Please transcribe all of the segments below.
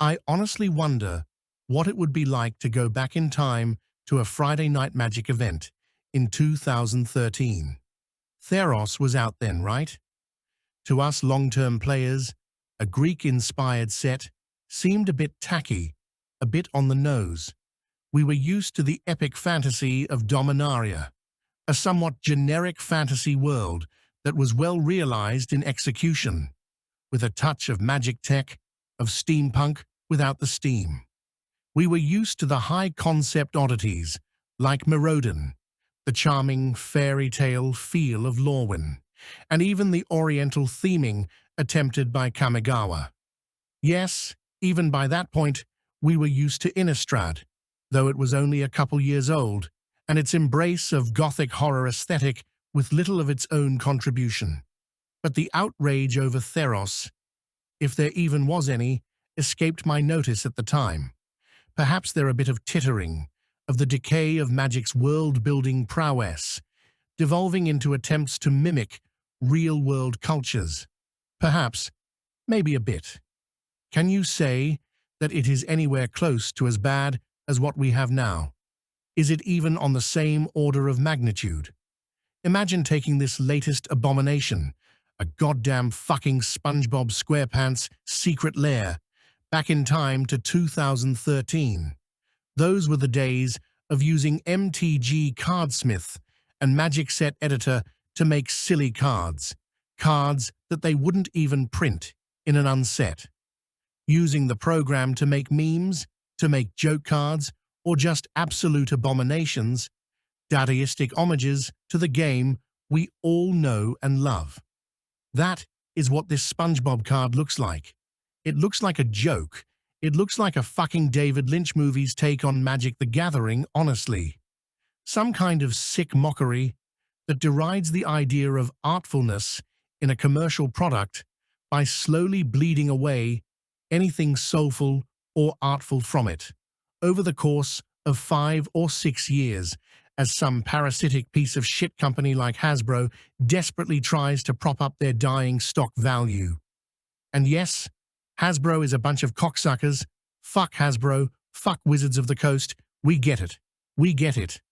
I honestly wonder what it would be like to go back in time to a Friday Night Magic event in 2013. Theros was out then, right? To us long-term players, a Greek-inspired set seemed a bit tacky, a bit on the nose. We were used to the epic fantasy of Dominaria, a somewhat generic fantasy world that was well realized in execution, with a touch of magic tech, of steampunk without the steam. We were used to the high-concept oddities, like Mirrodin, the charming fairy tale feel of Lorwyn, and even the oriental theming attempted by Kamigawa. Yes, even by that point, we were used to Innistrad, though it was only a couple years old, and its embrace of gothic horror aesthetic with little of its own contribution. But the outrage over Theros, if there even was any, escaped my notice at the time. Perhaps they're a bit of tittering, of the decay of Magic's world-building prowess, devolving into attempts to mimic real-world cultures. Perhaps, maybe a bit. Can you say that it is anywhere close to as bad as what we have now? Is it even on the same order of magnitude? Imagine taking this latest abomination, a goddamn fucking SpongeBob SquarePants secret lair, back in time to 2013. Those were the days of using MTG Cardsmith and Magic Set Editor to make silly cards that they wouldn't even print in an unset. Using the program to make memes, to make joke cards, or just absolute abominations, dadaistic homages to the game we all know and love. That is what this SpongeBob card looks like. It looks like a joke. It looks like a fucking David Lynch movie's take on Magic the Gathering, honestly. Some kind of sick mockery that derides the idea of artfulness in a commercial product by slowly bleeding away anything soulful or artful from it, over the course of 5 or 6 years, as some parasitic piece of shit company like Hasbro desperately tries to prop up their dying stock value. And yes, Hasbro is a bunch of cocksuckers. Fuck Hasbro, fuck Wizards of the Coast, we get it. We get it.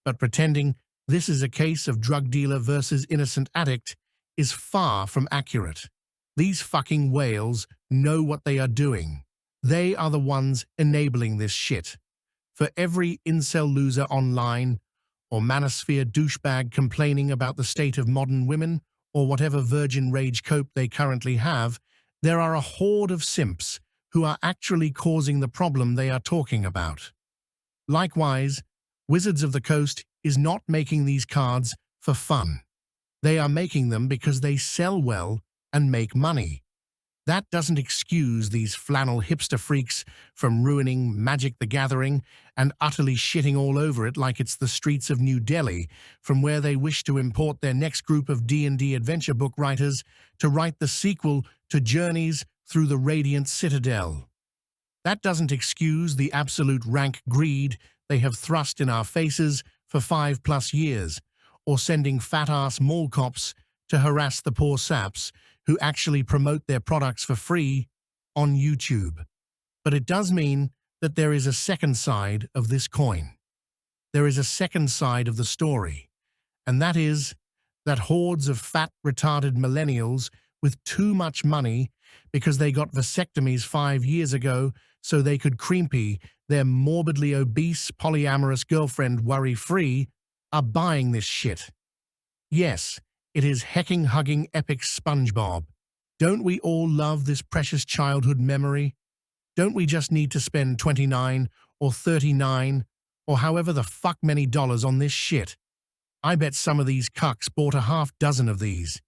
But pretending this is a case of drug dealer versus innocent addict is far from accurate. These fucking whales know what they are doing. They are the ones enabling this shit. For every incel loser online, or manosphere douchebag complaining about the state of modern women, or whatever virgin rage cope they currently have, there are a horde of simps who are actually causing the problem they are talking about. Likewise, Wizards of the Coast is not making these cards for fun. They are making them because they sell well and make money. That doesn't excuse these flannel hipster freaks from ruining Magic the Gathering and utterly shitting all over it like it's the streets of New Delhi, from where they wish to import their next group of D&D adventure book writers to write the sequel to Journeys Through the Radiant Citadel. That doesn't excuse the absolute rank greed they have thrust in our faces for 5+ years, or sending fat-ass mall cops to harass the poor saps who actually promote their products for free on YouTube. But it does mean that there is a second side of this coin. There is a second side of the story, and that is that hordes of fat, retarded millennials with too much money because they got vasectomies 5 years ago so they could creepy their morbidly obese polyamorous girlfriend worry-free are buying this shit. Yes, it is hecking-hugging epic SpongeBob. Don't we all love this precious childhood memory? Don't we just need to spend $29 or $39 or however the fuck many dollars on this shit? I bet some of these cucks bought a half dozen of these.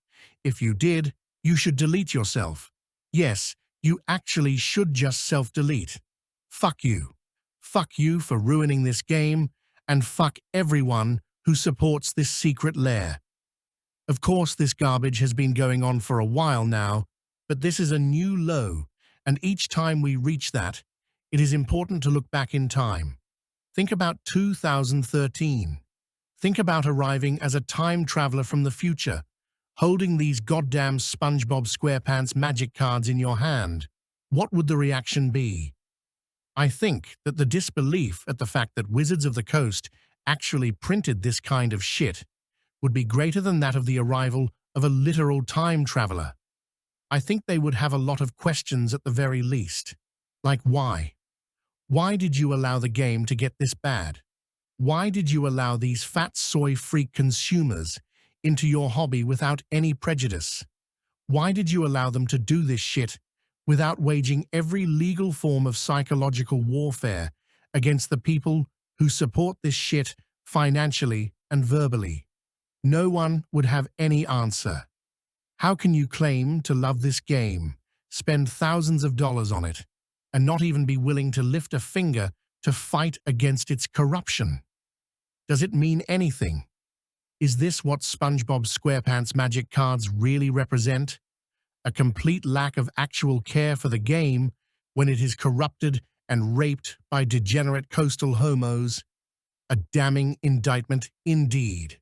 If you did, you should delete yourself. Yes, you actually should just self-delete. Fuck you. Fuck you for ruining this game, and fuck everyone who supports this secret lair. Of course, this garbage has been going on for a while now, but this is a new low, and each time we reach that, it is important to look back in time. Think about 2013. Think about arriving as a time traveler from the future, holding these goddamn SpongeBob SquarePants magic cards in your hand. what would the reaction be? I think that the disbelief at the fact that Wizards of the Coast actually printed this kind of shit would be greater than that of the arrival of a literal time traveler. I think they would have a lot of questions at the very least. Like why? Why did you allow the game to get this bad? Why did you allow these fat soy freak consumers into your hobby without any prejudice? Why did you allow them to do this shit without waging every legal form of psychological warfare against the people who support this shit financially and verbally? No one would have any answer. How can you claim to love this game, spend thousands of dollars on it, and not even be willing to lift a finger to fight against its corruption? Does it mean anything? Is this what SpongeBob SquarePants Magic cards really represent? A complete lack of actual care for the game when it is corrupted and raped by degenerate coastal homos? A damning indictment indeed.